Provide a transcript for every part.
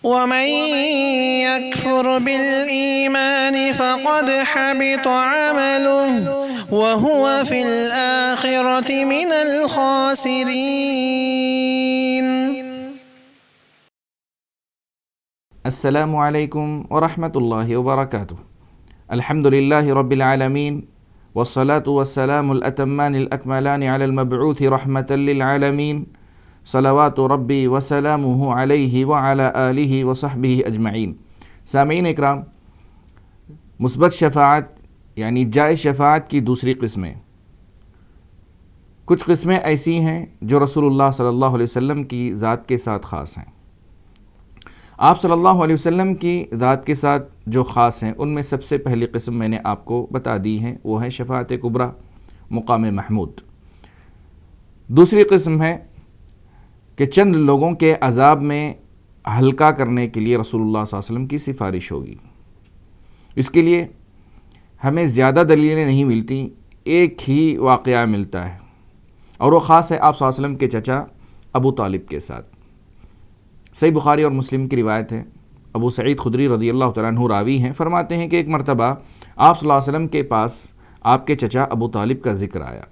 ومن يكفر بالإيمان فقد حبط عمله وهو في الآخرة من الخاسرين. السلام علیکم ورحمۃ اللہ وبرکاتہ. الحمد للہ رب العالمین والصلاة والسلام الأتمان الأكملان على المبعوث رحمة للعالمین صلوات ربی وسلامہ علیہ وعلى آلہ وصحبہ اجمعین. سامعین اکرام، مثبت شفاعت یعنی جائز شفاعت کی دوسری قسمیں. کچھ قسمیں ایسی ہیں جو رسول اللہ صلی اللہ علیہ وسلم کی ذات کے ساتھ خاص ہیں. آپ صلی اللہ علیہ وسلم کی ذات کے ساتھ جو خاص ہیں ان میں سب سے پہلی قسم میں نے آپ کو بتا دی ہیں، وہ ہے شفاعت کبریٰ، مقام محمود. دوسری قسم ہے کہ چند لوگوں کے عذاب میں ہلکا کرنے کے لیے رسول اللہ صلی اللہ علیہ وسلم کی سفارش ہوگی. اس کے لیے ہمیں زیادہ دلیلیں نہیں ملتی، ایک ہی واقعہ ملتا ہے، اور وہ خاص ہے آپ صلی اللہ علیہ وسلم کے چچا ابو طالب کے ساتھ. صحیح بخاری اور مسلم کی روایت ہے. ابو سعید خدری رضی اللہ تعالیٰ عنہ راوی ہیں، فرماتے ہیں کہ ایک مرتبہ آپ صلی اللہ علیہ وسلم کے پاس آپ کے چچا ابو طالب کا ذکر آیا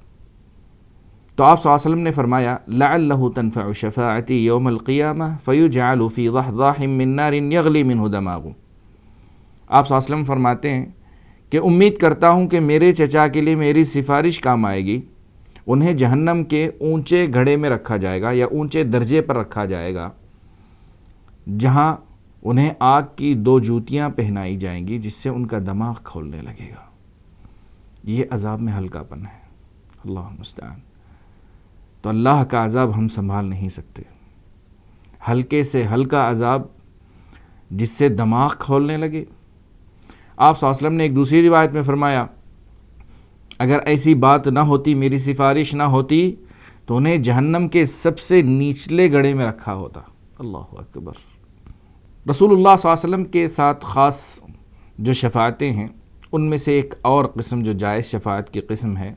تو آپ صلی اللہ علیہ وسلم نے فرمایا لعلہ تنفع شفاعتی یوم القیامہ فیجعل فی ضحضاح من نار یغلی منہ دماغ. آپ صلی اللہ علیہ وسلم فرماتے ہیں کہ امید کرتا ہوں کہ میرے چچا کے لیے میری سفارش کام آئے گی. انہیں جہنم کے اونچے گھڑے میں رکھا جائے گا یا اونچے درجے پر رکھا جائے گا، جہاں انہیں آگ کی 2 جوتیاں پہنائی جائیں گی جس سے ان کا دماغ کھولنے لگے گا. یہ عذاب میں ہلکا پن ہے. اللہ المستعان. تو اللہ کا عذاب ہم سنبھال نہیں سکتے. ہلکے سے ہلکا عذاب جس سے دماغ کھولنے لگے. آپ صلی اللہ علیہ وسلم نے ایک دوسری روایت میں فرمایا اگر ایسی بات نہ ہوتی، میری سفارش نہ ہوتی تو انہیں جہنم کے سب سے نچلے گڑھے میں رکھا ہوتا. اللہ اکبر. رسول اللہ صلی اللہ علیہ وسلم کے ساتھ خاص جو شفاعتیں ہیں ان میں سے ایک اور قسم جو جائز شفاعت کی قسم ہے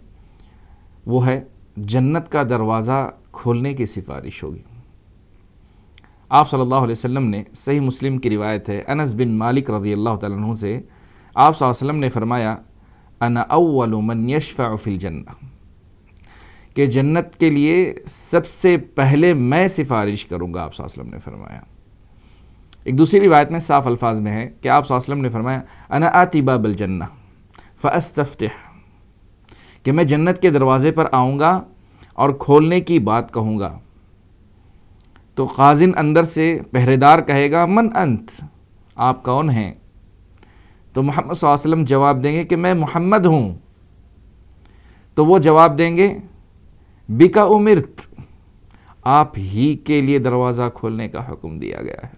وہ ہے جنت کا دروازہ کھولنے کی سفارش ہوگی. آپ صلی اللہ علیہ وسلم نے، صحیح مسلم کی روایت ہے انس بن مالک رضی اللہ تعالیٰ عنہ سے، آپ صلی اللہ علیہ وسلم نے فرمایا انا اول من یشفع فی الجنہ، کہ جنت کے لیے سب سے پہلے میں سفارش کروں گا. آپ صلی اللہ علیہ وسلم نے فرمایا. ایک دوسری روایت میں صاف الفاظ میں ہے کہ آپ صلی اللہ علیہ وسلم نے فرمایا انا آتی باب الجنہ فاستفتح، کہ میں جنت کے دروازے پر آؤں گا اور کھولنے کی بات کہوں گا تو خازن اندر سے پہرے دار کہے گا من انت، آپ کون ہیں؟ تو محمد صلی اللہ علیہ وسلم جواب دیں گے کہ میں محمد ہوں. تو وہ جواب دیں گے بکا امرت، آپ ہی کے لیے دروازہ کھولنے کا حکم دیا گیا ہے،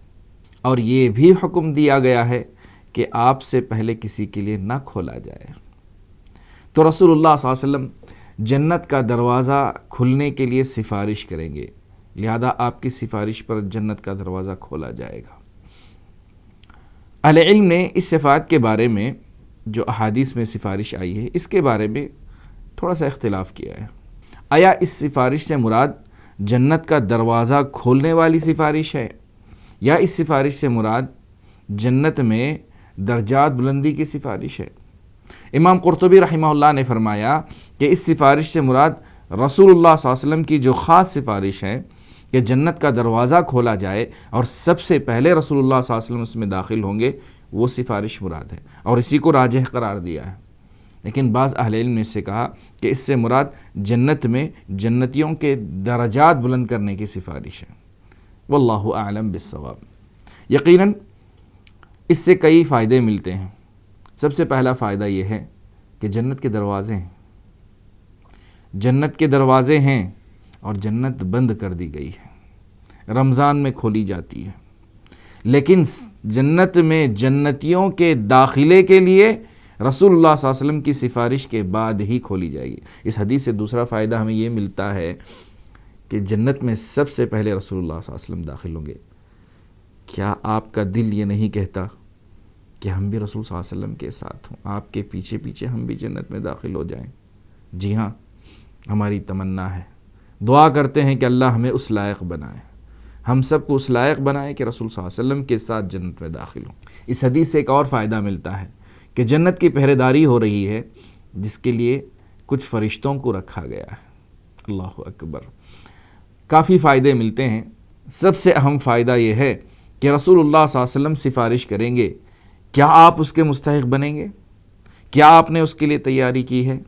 اور یہ بھی حکم دیا گیا ہے کہ آپ سے پہلے کسی کے لیے نہ کھولا جائے. تو رسول اللہ صلی اللہ علیہ وسلم جنت کا دروازہ کھلنے کے لیے سفارش کریں گے، لہذا آپ کی سفارش پر جنت کا دروازہ کھولا جائے گا. اہل علم نے اس شفاعت کے بارے میں جو احادیث میں سفارش آئی ہے اس کے بارے میں تھوڑا سا اختلاف کیا ہے. آیا اس سفارش سے مراد جنت کا دروازہ کھولنے والی سفارش ہے یا اس سفارش سے مراد جنت میں درجات بلندی کی سفارش ہے؟ امام قرطبی رحمہ اللہ نے فرمایا کہ اس سفارش سے مراد رسول اللہ صلی اللہ علیہ وسلم کی جو خاص سفارش ہے کہ جنت کا دروازہ کھولا جائے اور سب سے پہلے رسول اللہ صلی اللہ علیہ وسلم اس میں داخل ہوں گے، وہ سفارش مراد ہے اور اسی کو راجح قرار دیا ہے. لیکن بعض اہل علم نے اس سے کہا کہ اس سے مراد جنت میں جنتیوں کے درجات بلند کرنے کی سفارش ہے. واللہ اعلم بالصواب. یقیناً اس سے کئی فائدے ملتے ہیں. سب سے پہلا فائدہ یہ ہے کہ جنت کے دروازے ہیں، جنت کے دروازے ہیں اور جنت بند کر دی گئی ہے، رمضان میں کھولی جاتی ہے، لیکن جنت میں جنتیوں کے داخلے کے لیے رسول اللہ صلی اللہ علیہ وسلم کی سفارش کے بعد ہی کھولی جائے گی. اس حدیث سے دوسرا فائدہ ہمیں یہ ملتا ہے کہ جنت میں سب سے پہلے رسول اللہ صلی اللہ علیہ وسلم داخل ہوں گے. کیا آپ کا دل یہ نہیں کہتا کہ ہم بھی رسول صلی اللہ علیہ وسلم کے ساتھ ہوں، آپ کے پیچھے پیچھے ہم بھی جنت میں داخل ہو جائیں؟ جی ہاں، ہماری تمنا ہے. دعا کرتے ہیں کہ اللہ ہمیں اس لائق بنائے. ہم سب کو اس لائق بنائے کہ رسول صلی اللہ علیہ وسلم کے ساتھ جنت میں داخل ہوں۔ اس حدیث سے ایک اور فائدہ ملتا ہے کہ جنت کی پہرے داری ہو رہی ہے، جس کے لیے کچھ فرشتوں کو رکھا گیا ہے۔ اللہ اکبر۔ کافی فائدے ملتے ہیں۔ سب سے اہم فائدہ یہ ہے کہ رسول اللہ صلی اللہ علیہ وسلم سفارش کریں گے، کیا آپ اس کے مستحق بنیں گے؟ کیا آپ نے اس کے لیے تیاری کی ہے؟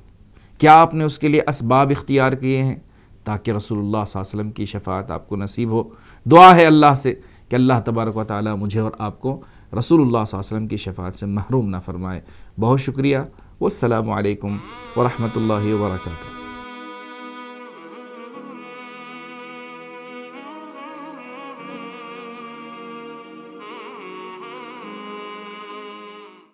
کیا آپ نے اس کے لیے اسباب اختیار کیے ہیں تاکہ رسول اللہ صلی اللہ علیہ وسلم کی شفاعت آپ کو نصیب ہو؟ دعا ہے اللہ سے کہ اللہ تبارک و تعالی مجھے اور آپ کو رسول اللہ صلی اللہ علیہ وسلم کی شفاعت سے محروم نہ فرمائے۔ بہت شکریہ، والسلام علیکم ورحمۃ اللہ وبرکاتہ۔